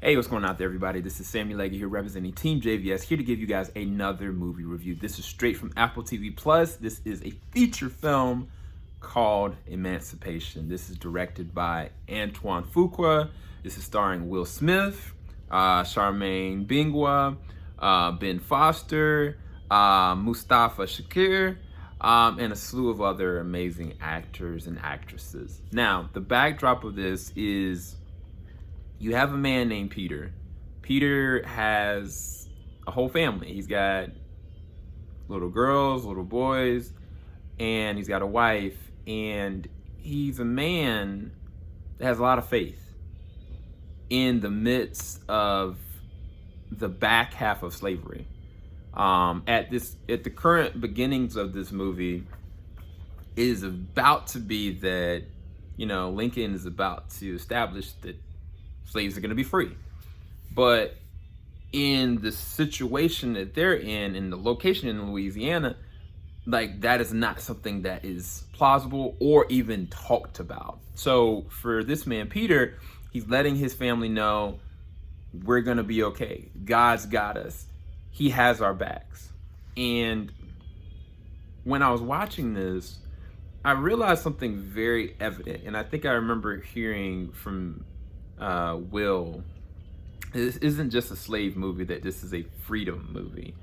Hey, what's going on out there, everybody? This is Samuel Leggy here representing TeamJVS, here to give you guys another movie review. This is straight from Apple TV Plus. This is a feature film called Emancipation. This is directed by Antoine Fuqua. This is starring Will Smith, Charmaine Bingwa, Ben Foster, Mustafa Shakir, and a slew of other amazing actors and actresses. Now, the backdrop of this is you have a man named Peter. Peter has a whole family. He's got little girls, little boys, and he's got a wife. And he's a man that has a lot of faith in the midst of the back half of slavery. At the current beginnings of this movie, it is about to be that, Lincoln is about to establish that slaves are going to be free. But in the situation that they're in the location in Louisiana, like, that is not something that is plausible or even talked about. So for this man, Peter, he's letting his family know, we're going to be okay. God's got us. He has our backs. And when I was watching this, I realized something very evident. And I think I remember hearing from Will, this isn't just a slave movie, that this is a freedom movie.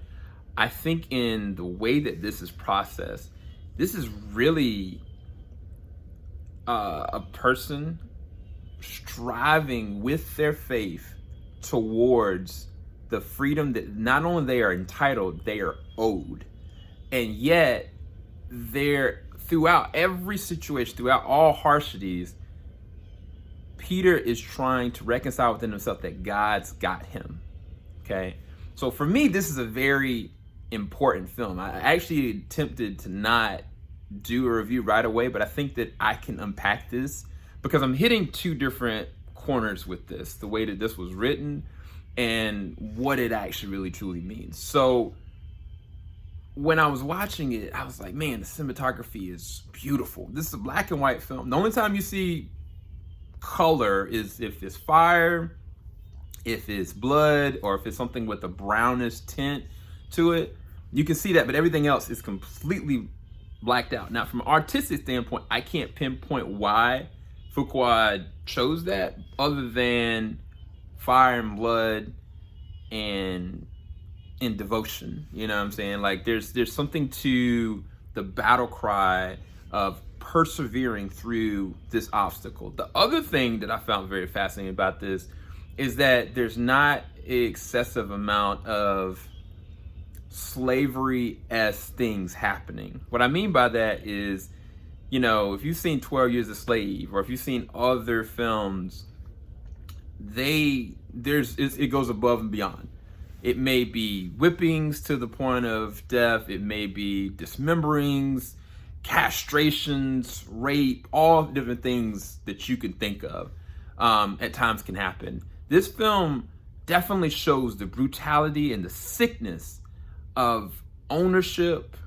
I think in the way that this is processed, this is really a person striving with their faith towards the freedom that not only they are entitled, they are owed. And yet, they're throughout every situation, throughout all harshities, Peter is trying to reconcile within himself that God's got him. Okay? So for me, this is a very important film. I actually attempted to not do a review right away, but I think that I can unpack this because I'm hitting two different corners with this, the way that this was written and what it actually really truly means. So when I was watching it, I was like, man, the cinematography is beautiful. This is a black and white film. The only time you see color is if it's fire, if it's blood, or if it's something with a brownish tint to it. You can see that, but everything else is completely blacked out. Now, from an artistic standpoint, I can't pinpoint why Fuqua chose that, other than fire and blood and devotion. You know what I'm saying? Like, there's something to the battle cry of persevering through this obstacle. The other thing that I found very fascinating about this is that there's not an excessive amount of slavery-esque things happening. What I mean by that is, if you've seen 12 Years a Slave, or if you've seen other films, it goes above and beyond. It may be whippings to the point of death. It may be dismemberings, castrations, rape, all different things that you can think of at times can happen. This film definitely shows the brutality and the sickness of ownership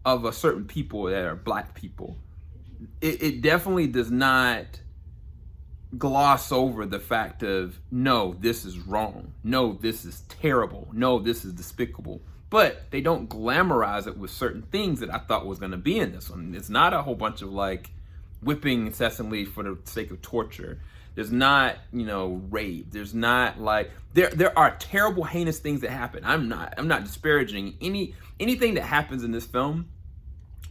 of a certain people that are black people. It definitely does not gloss over the fact of, no, this is wrong. No, this is terrible. No, this is despicable. But they don't glamorize it with certain things that I thought was going to be in this one. It's not a whole bunch of like whipping incessantly for the sake of torture. There's not, rape. There's not like there are terrible, heinous things that happen. I'm not disparaging anything that happens in this film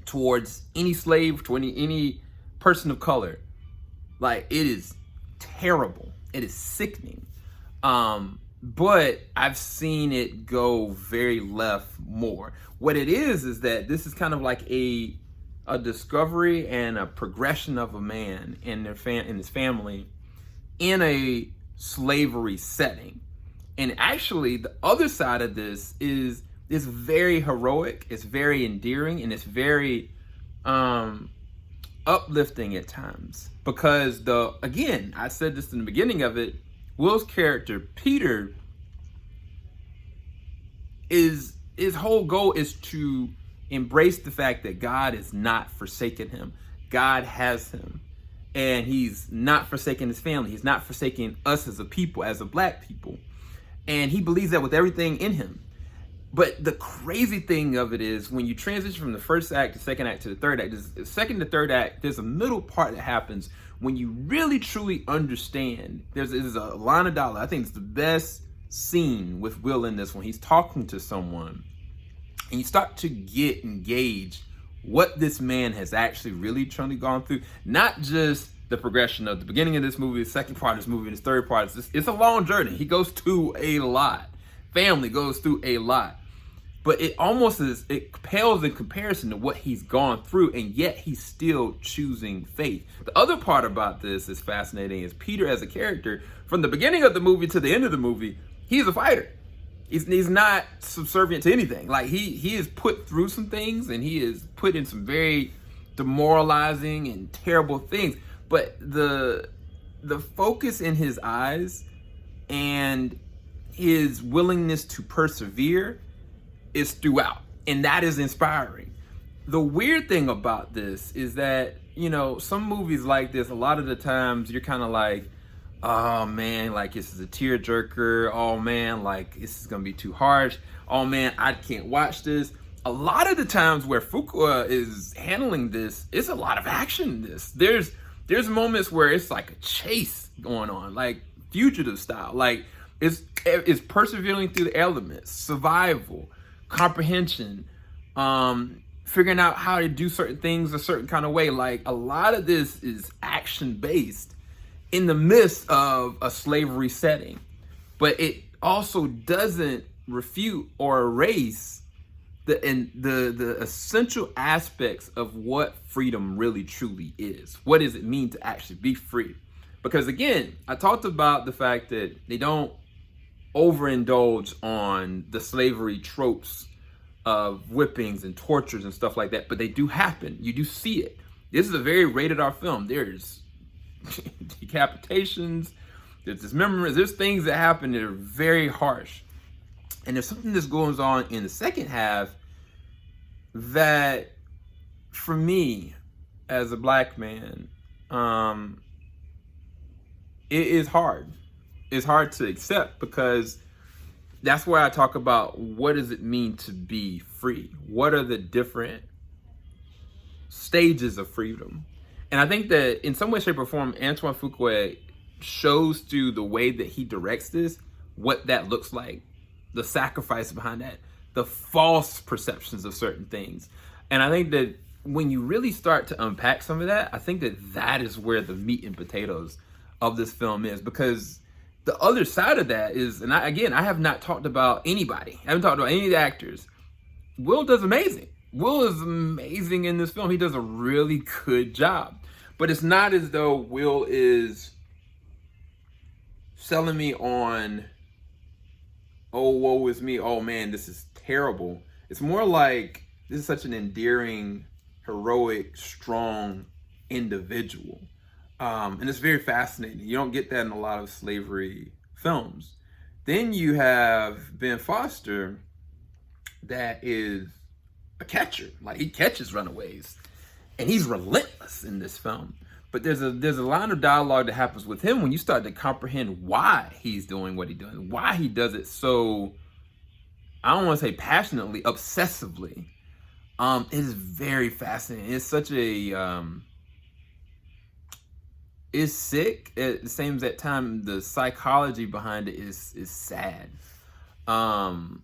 towards any slave, to any person of color. Like, it is terrible. It is sickening. But I've seen it go very left more. What it is that this is kind of like a discovery and a progression of a man and his family in a slavery setting. And actually, the other side of this is very heroic, it's very endearing, and it's very uplifting at times. Because again, I said this in the beginning of it, Will's character, Peter, his whole goal is to embrace the fact that God has not forsaken him. God has him. and he's not forsaking his family. He's not forsaking us as a people, as a black people. And he believes that with everything in him. But the crazy thing of it is when you transition from the first act to second act to the third act, the second to third act, there's a middle part that happens when you really truly understand. There's a line of dialogue. I think it's the best scene with Will in this one. He's talking to someone and you start to get engaged what this man has actually really truly gone through. Not just the progression of the beginning of this movie, the second part of this movie, and the third part. It's a long journey. He goes through a lot. Family goes through a lot. But it pales in comparison to what he's gone through, and yet he's still choosing faith. The other part about this is fascinating is Peter as a character, from the beginning of the movie to the end of the movie, he's a fighter. He's not subservient to anything. Like he is put through some things, and he is put in some very demoralizing and terrible things. But the focus in his eyes and his willingness to persevere is throughout, and that is inspiring. The weird thing about this is that, you know, some movies like this, a lot of the times you're kind of like, oh man, like this is a tearjerker. Oh man, like this is gonna be too harsh. Oh man, I can't watch this. A lot of the times where Fuqua is handling this, it's a lot of action in this. There's moments where it's like a chase going on, like fugitive style. Like it's persevering through the elements, survival, comprehension, figuring out how to do certain things a certain kind of way. Like a lot of this is action based in the midst of a slavery setting, but it also doesn't refute or erase the essential aspects of what freedom really truly is. What does it mean to actually be free? Because again, I talked about the fact that they don't overindulge on the slavery tropes of whippings and tortures and stuff like that, but they do happen. You do see it. This is a very rated R film. There's decapitations, there's dismemberments, there's things that happen that are very harsh. And there's something that goes on in the second half that, for me, as a black man, it is hard. It's hard to accept, because that's where I talk about what does it mean to be free? What are the different stages of freedom? And I think that in some way, shape, or form, Antoine Fuqua shows through the way that he directs this what that looks like, the sacrifice behind that, the false perceptions of certain things. And I think that when you really start to unpack some of that, I think that that is where the meat and potatoes of this film is. Because the other side of that is, and I have not talked about anybody. I haven't talked about any of the actors. Will does amazing. Will is amazing in this film. He does a really good job. But it's not as though Will is selling me on, oh, woe is me, oh man, this is terrible. It's more like this is such an endearing, heroic, strong individual. And it's very fascinating. You don't get that in a lot of slavery films. Then you have Ben Foster that is a catcher. Like, he catches runaways. And he's relentless in this film. But there's a line of dialogue that happens with him when you start to comprehend why he's doing what he's doing, why he does it so, I don't want to say passionately, obsessively. It is very fascinating. It's such a, it's sick. At the same time, the psychology behind it is sad. And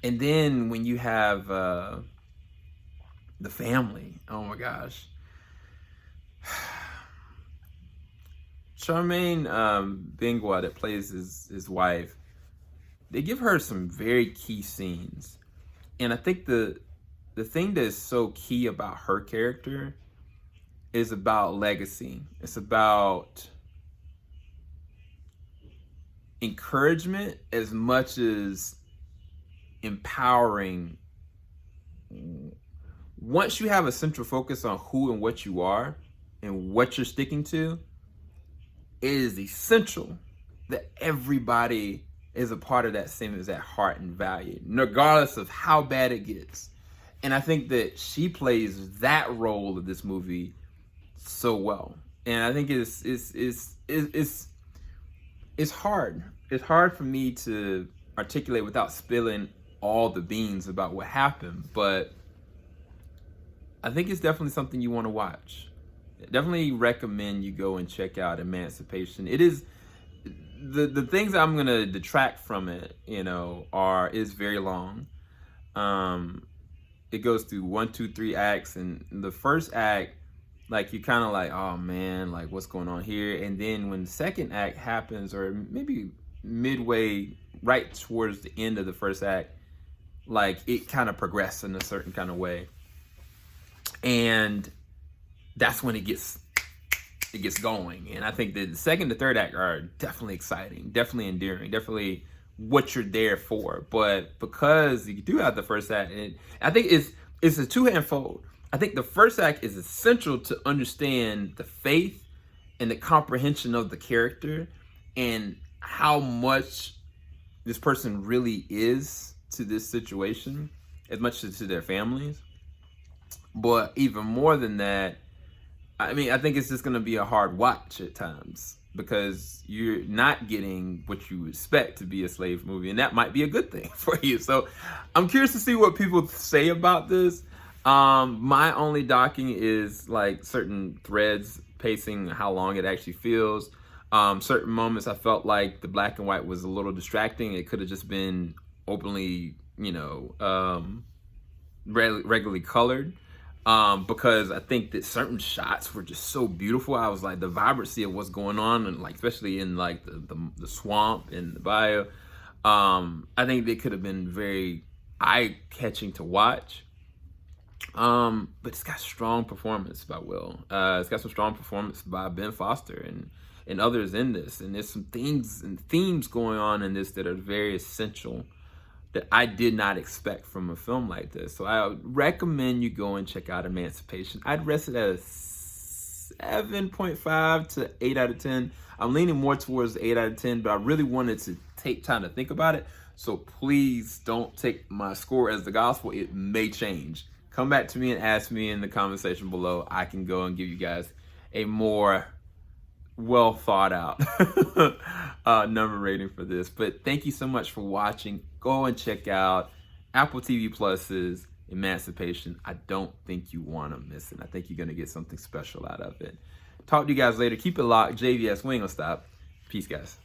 then when you have the family, oh my gosh. Charmaine Bingwa, that plays his wife, they give her some very key scenes. And I think the thing that is so key about her character is about legacy. It's about encouragement as much as empowering. Once you have a central focus on who and what you are and what you're sticking to, it is essential that everybody is a part of that same as that heart and value, regardless of how bad it gets. And I think that she plays that role of this movie so well. And I think it's hard. It's hard for me to articulate without spilling all the beans about what happened, but I think it's definitely something you want to watch. Definitely recommend you go and check out Emancipation. It is the things I'm gonna detract from it, is very long. It goes through 1, 2, 3 acts, and the first act, like, you're kind of like, oh man, like, what's going on here? And then when the second act happens, or maybe midway, right towards the end of the first act, like, it kind of progresses in a certain kind of way, and that's when it gets going. And I think that the second to third act are definitely exciting, definitely endearing, definitely what you're there for. But because you do have the first act, and I think it's a two-hand fold. I think the first act is essential to understand the faith and the comprehension of the character and how much this person really is to this situation, as much as to their families. But even more than that, I mean, I think it's just going to be a hard watch at times, because you're not getting what you expect to be a slave movie, and that might be a good thing for you. So I'm curious to see what people say about this. My only docking is like certain threads pacing, how long it actually feels. Certain moments I felt like the black and white was a little distracting. It could have just been openly, regularly colored. Because I think that certain shots were just so beautiful. I was like, the vibrancy of what's going on, and like, especially in like the swamp and the bayou. I think they could have been very eye-catching to watch. But it's got strong performance by Will. It's got some strong performance by Ben Foster and others in this. And there's some things and themes going on in this that are very essential, that I did not expect from a film like this. So I would recommend you go and check out Emancipation. I'd rest it at a 7.5 to 8 out of 10. I'm leaning more towards 8 out of 10, but I really wanted to take time to think about it. So please don't take my score as the gospel. It may change. Come back to me and ask me in the comment section below. I can go and give you guys a more well thought out number rating for this. But thank you so much for watching. Go and check out Apple TV Plus's Emancipation. I don't think you want to miss it. I think you're going to get something special out of it. Talk to you guys later. Keep it locked. JVS, we ain't gonna stop. Peace, guys.